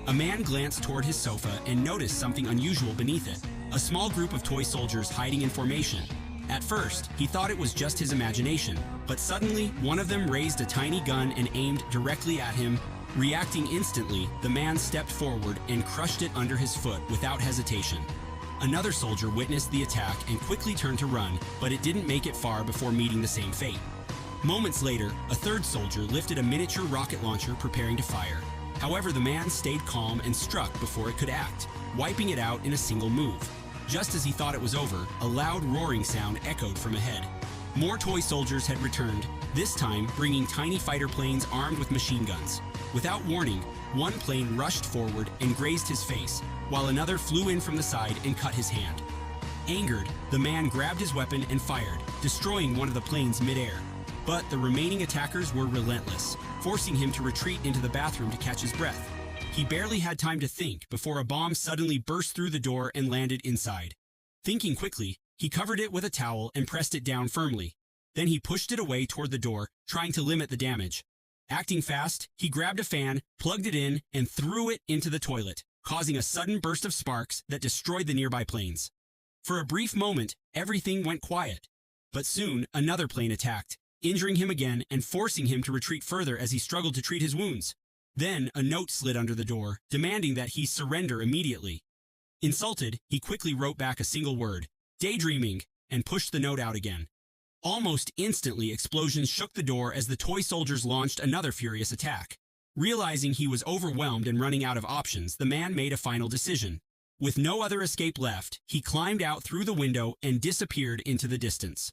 A man glanced toward his sofa and noticed something unusual beneath it, a small group of toy soldiers hiding in formation. At first, he thought it was just his imagination, but suddenly, one of them raised a tiny gun and aimed directly at him. Reacting instantly, the man stepped forward and crushed it under his foot without hesitation. Another soldier witnessed the attack and quickly turned to run, but it didn't make it far before meeting the same fate. Moments later, a third soldier lifted a miniature rocket launcher preparing to fire. However, the man stayed calm and struck before it could act, wiping it out in a single move. Just as he thought it was over, a loud roaring sound echoed from ahead. More toy soldiers had returned, this time bringing tiny fighter planes armed with machine guns. Without warning, one plane rushed forward and grazed his face, while another flew in from the side and cut his hand. Angered, the man grabbed his weapon and fired, destroying one of the planes midair. But the remaining attackers were relentless, forcing him to retreat into the bathroom to catch his breath. He barely had time to think before a bomb suddenly burst through the door and landed inside. Thinking quickly, he covered it with a towel and pressed it down firmly. Then he pushed it away toward the door, trying to limit the damage. Acting fast, he grabbed a fan, plugged it in, and threw it into the toilet, causing a sudden burst of sparks that destroyed the nearby planes. For a brief moment, everything went quiet. But soon, another plane attacked, injuring him again and forcing him to retreat further as he struggled to treat his wounds. Then, a note slid under the door, demanding that he surrender immediately. Insulted, he quickly wrote back a single word, "Daydreaming," and pushed the note out again. Almost instantly, explosions shook the door as the toy soldiers launched another furious attack. Realizing he was overwhelmed and running out of options, the man made a final decision. With no other escape left, he climbed out through the window and disappeared into the distance.